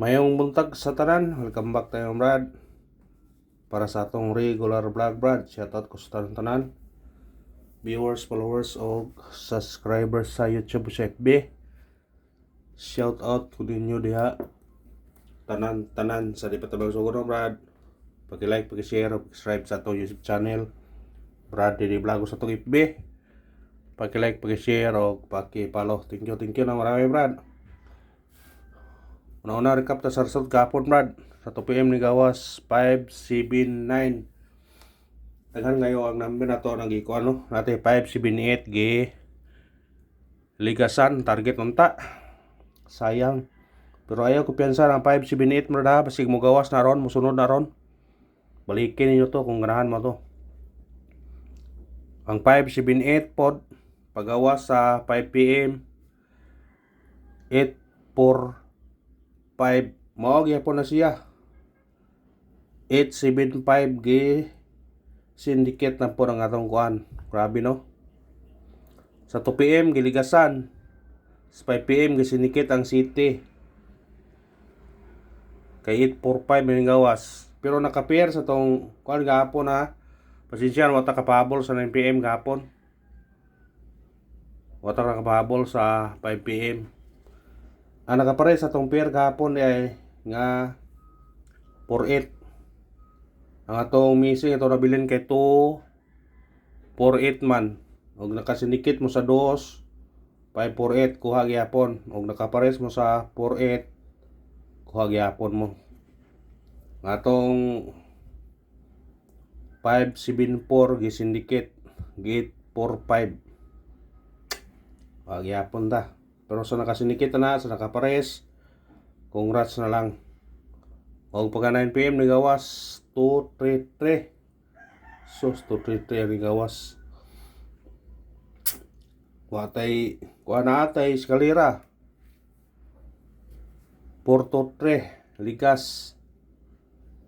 Mayong buntag sa tanan, welcome back tayo Brad. Para sa atong regular vlog Brad, shoutout ko sa tanan viewers, followers o subscribers sa YouTube sa FB. Shoutout ko ninyo diha tanan sa di pa tabang sugo Brad. Paki-like, paki-share, paki-subscribe sa atong YouTube channel Brad Didi Vlog sa atong FB. Paki-like, paki-share o paki-follow. Thank you na marami Brad. Una-una recap ta sa result kahapon Brad. Sa 2 PM ni gawas 579. Daghan ngayon ang number na to nang iko ano. Nate 578 gi ligasan target unta. Sayang. Pero ayaw ko piyansa ng 578 mo na basig mo gawas na ron, musunod na ron. Balikin niyo to kung ganahan mo to. Ang 578 pod pagawas sa 5 PM 845 mao gyapon na siya. 875 gi syndicate na po ng atong kuan. Grabe no. Sa 2 PM giligasan. Sa 5 PM gi syndicate ang city. Kay 845 may gawas. Pero nakapair sa tong kuan gahapon ha. Pasensya wata kapabol sa 9 PM gahapon. Wata kapabol sa 5 PM. Ang nakapare sa tong pair gahapon ay nga 48. Ang atong missing ito nabilin kay 248 man. Og nakasinikit mo sa 2 548 kuha gyapon. Og nakapares mo sa 48 kuha gyapon mo. Ang atong 574 gisindicate gate 45 kuha gyapon ta. Pero sa nakasinikit na sa nakapares, congrats na lang. Og pagka 9 PM ni gawas 233. Sus 233 ni gawas. Kuha na atay eskalera. Porto 3 ligas.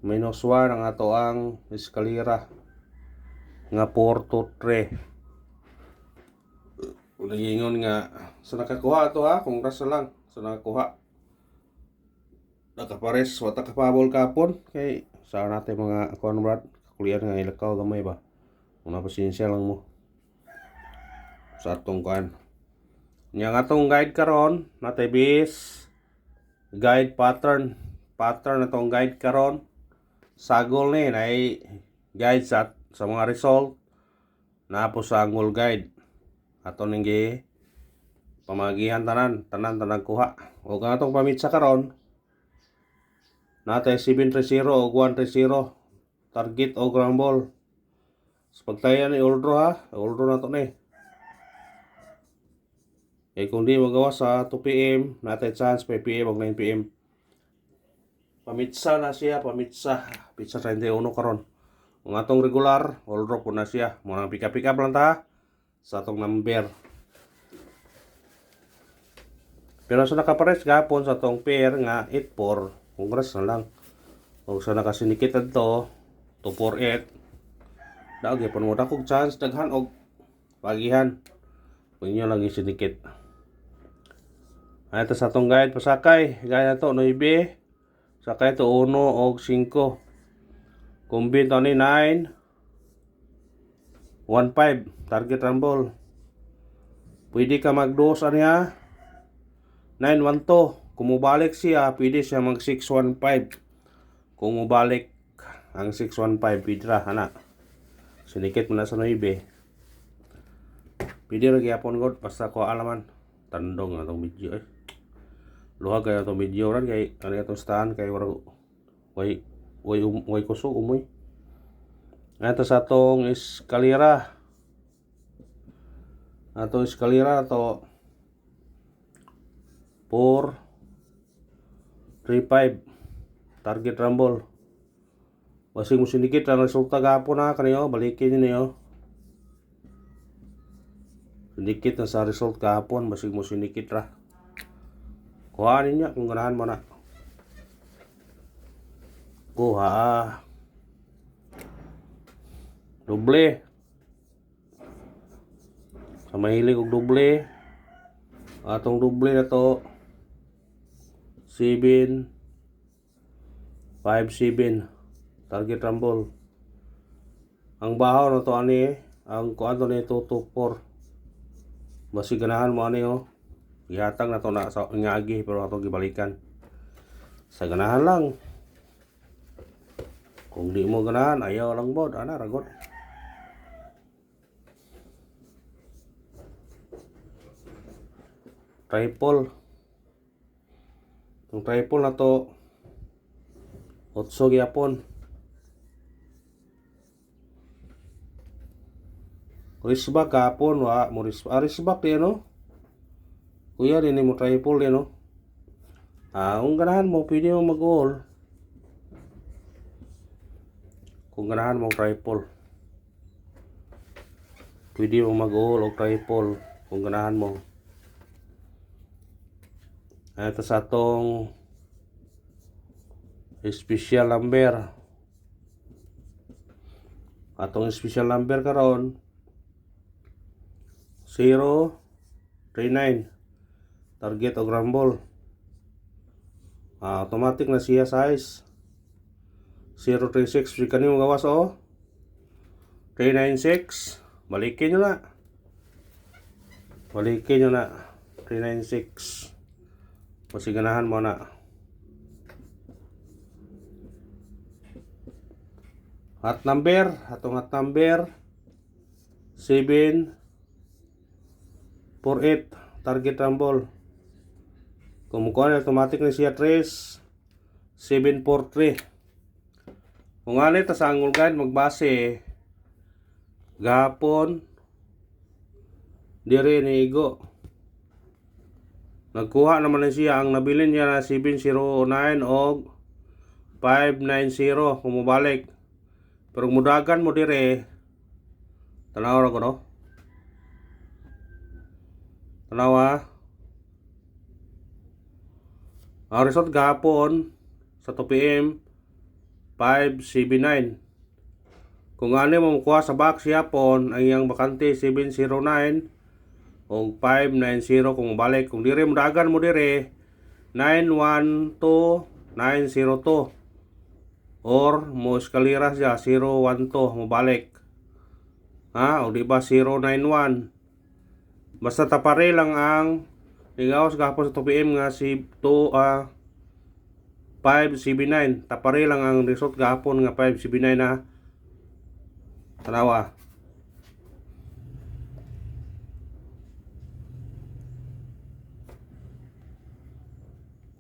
-1 ang ato ang eskalera. Nga Porto 3. Ulingon nga sa nakakuha ato ha, congrats na lang sa nakakuha. Nakapares wata kapabol kapon kay sa natin mga kuan Brad kulian nga ilakaw gamay ba. Una pasensya lang mo sa atong kuan. Yang atong guide karon natay bis guide pattern atong guide karon. Sagol ni nay guide sa mga result na po sa angle guide. Ato ning gi pamagihan tanan kuha. O atong pamitsa karon natay 730 o 130 target o ground ball. Sa pagtayan ni Oldro ha, Oldro na to ni. Eh kung di magawa sa 2 PM, natay chance 5 PM o 9 PM. Pamitsa na siya, Pizza 31 karon. Ang atong regular, Oldro po na siya. Muna pick up lang ta sa atong number. Pero sa nakapares gapon sa atong pair nga 84, congrats na lang. O sa nakasinikit to 248. Daog gyapon mo dakog chance daghan og pagihan. Kung inyo lang isinikit. Ay ito sa atong guide pasakay. Gaya to 9. Sakay to 1 og 5. Combine to ni 9 15 target rumble. Pwede ka mag-2 niya 912. Kung mubalik siya, pwede siya mag 615. Kung mubalik ang 615, pwede ra ana. Sinikit mo na sa 9. Pwede ra gyapon god basta ko alaman. Tandong atong video eh. Luha kay atong video ran kay ani atong stand kay wala way kusog umoy. Ato sa atong eskalera. Atong eskalera to 435 target rumble. Basig mo sinikit ang resulta gapon na kaniyo, balikin niyo. Sinikit na sa result gapon, basig mo sinikit ra. Kuha ninyo kung ganahan mo na. Kuha. Doble. Sa mahilig og doble. Atong doble na to 7 5-7 target rumble. Ang bahaw na to ani ang kuan to ni 2-4. Basi ganahan mo ani oh. Ihatag na to na sa ngagi pero ato gibalikan. Sa ganahan lang. Kung di mo ganahan ayaw lang bod ana ragot. Triple. Yung triple na to 8 gyapon. Risbak kapon wa mo risbak di no. Kuya din mo triple di no. Kung ganahan mo pwede mo mag-all. Kung ganahan mo triple. Pwede mo mag-all o triple kung ganahan mo. Ito sa atong special number. Atong special number karon 039 target o rumble. Automatic na siya size 036 kanimo gawas o 396 balikin nyo na 396 pasiganahan mo na. Atong hot number 748 target rumble. Kumukuha automatic na siya 3743. Kung ano ito sa angle guide magbase gapon dire ni Igo. Nagkuha naman na siya ang nabilin niya na 709 o 590 kung mabalik. Pero mudagan mo dire tanaw ra ko no. Tanawa. Ang result gapon sa 2 PM 579. Kung ano mo makuha sa box yapon ang iyang bakante 709 o 590 kung balik. Kung dire mo dagan mo dire 912 902 or mo eskalira siya 012 mo balik. O di ba 091. Basta tapare lang ang igawas gapon sa 2 PM nga si 579. Tapare lang ang result gapon nga 579 na tanawa.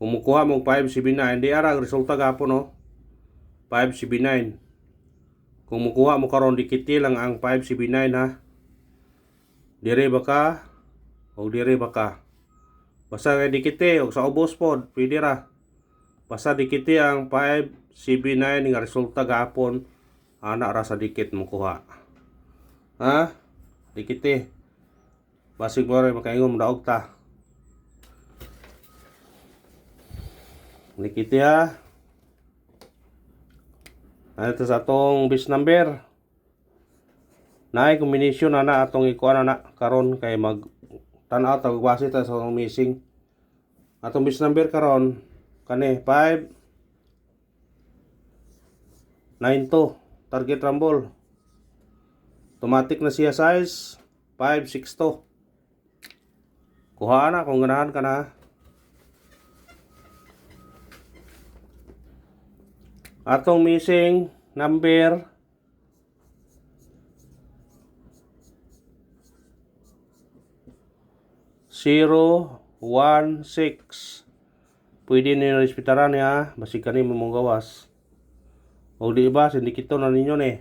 Kumukuha mong 579 di ara ang resulta gapon no 579. Kumukuha mo karon dikiti lang ang 579 ha. Dire baka o dire baka. Basta kay dikiti o sa ubos pod pwede ra. Basta dikiti ang 579 nga resulta gapon ana ra sa dikit mo kuha. Dikiti. Basig mo rin makaingon daog ta. Dikiti ha. Ito sa atong base number. Naay combination na atong ikuan na karon kay mag tan-aw tag base ta sa atong missing. Atong base number karon kani 592 target rumble. Automatic na siya size 562. Kuha na kung ganahan ka na. Atong missing number 016. Pwede ninyo respetaran niya basig kani mo mong gawas. O di ba sindikito na ninyo ni.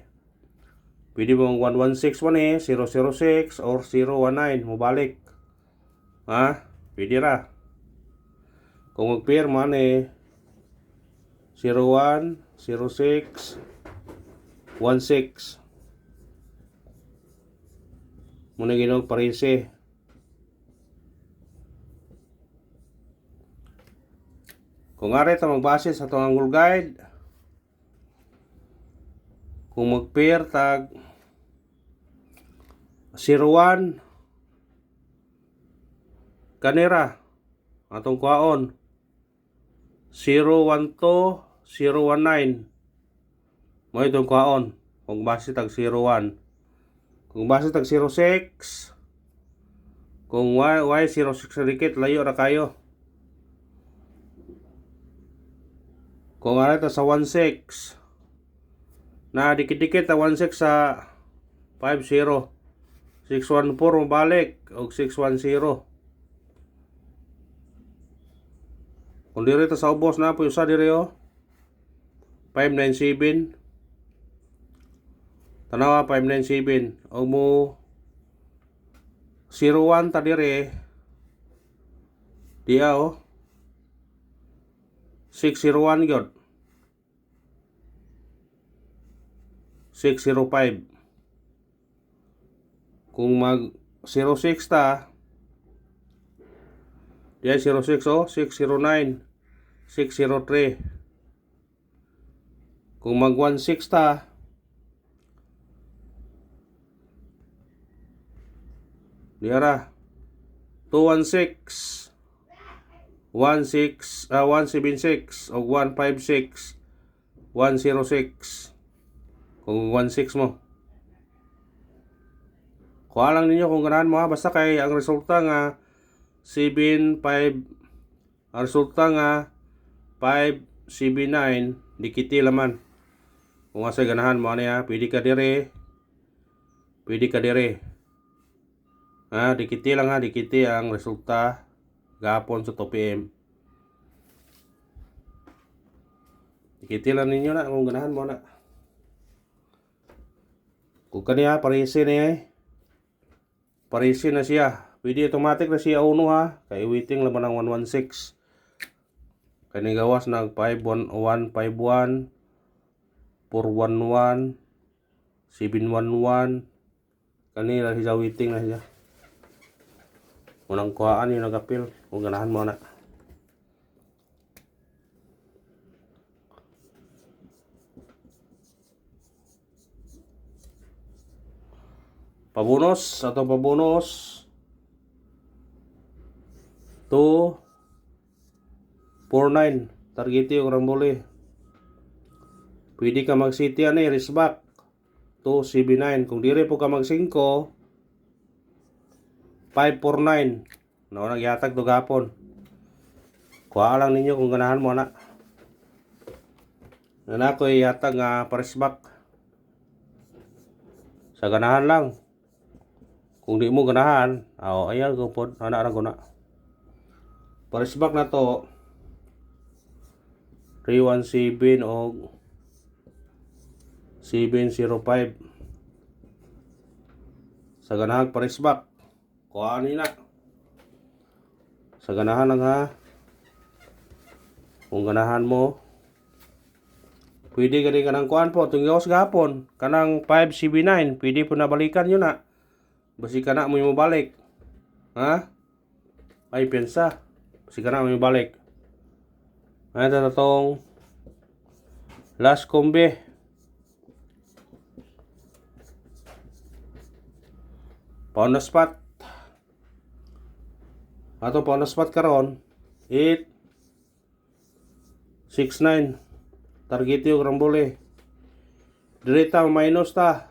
Pwede mong 116 man 006 or 019 mo balik. Pwede ra. Kung mag-pair man 01 06 16 muna ginog parese. Kung ari ta magbase sa atong angle guide, kung mag-pair tag 01 kanira atong kuhaon 012 019. Mo itong kuhaon. Kung base tag 01. Kung base tag 06. Kung y 06 na dikit, layo na kayo. Kung ano ito sa 16. Na dikit-dikit na 16 sa 50. 614 mabalik. O 610. Kung diri ito sa ubos na po yung sa diri o. 597. Tanawa 597. O mo 01 ta dire. Dia o. 601 gyud. 605. Kung mag 06 ta. Dia 06 o. 609. 603. Kung mag 16 ta. Diara 216 176 o 156 106. Kung 16 mo, kuha lang ninyo kung ganahan mo ha. Basta kay ang resulta nga 75. Ang resulta nga 579. Dikiti laman. Kung asa ganahan mo niya, pwede ka dire. Pwede ka dire. Ha, dikiti lang ha, dikiti ang resulta gapon sa 2 PM. Dikiti lang ninyo na kung ganahan mo na. Kung kaniya, parisin na parisin na siya. Pwede automatic na siya uno ha. Kaya waiting laman ng 116. Kaya gawas ng 5151, 411, 711. Kanila siya waiting na siya. Unang kuhaan yung nag-appeal. Kung ganahan mo na. Pabonus atau pabonus 249. Target yung rambole. Pwede ka mag-city resback 279. Kung dire po ka mag-5 549. No, nagyatag to gapon. Kuha lang ninyo kung ganahan mo na. Na ko yatag nga paresback. Sa ganahan lang. Kung di mo ganahan, ayan ko po, ana ko na. Paresback na to 317 o 705. Sa ganahan paresback. Kuhaan nila. Sa ganahan lang ha. Kung ganahan mo, pwede ka rin kanang kuhaan po. Tunggawas gapon. Kanang 579. Pwede po nabalikan yun na. Basi ka na mo yung balik. Ha? Ay, pensa. Basi ka na mo yung balik. Ito na itong last kombi. Pound na spot. Ato pound na spot karon 869. Target yung rambole. Direta minus ta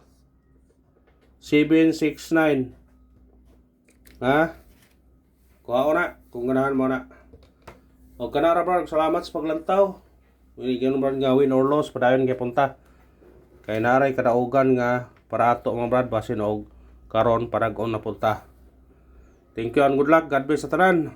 769. Ha? Kuha ko na kung ganahan mo na. O kanara bro, salamat sa paglantaw. Hindi ganun ba gawin or loss padayon kay punta. Kay naray kadaugan nga para ato mga brad basin og karon parag-on na punta. Thank you and good luck. God bless sa tanan.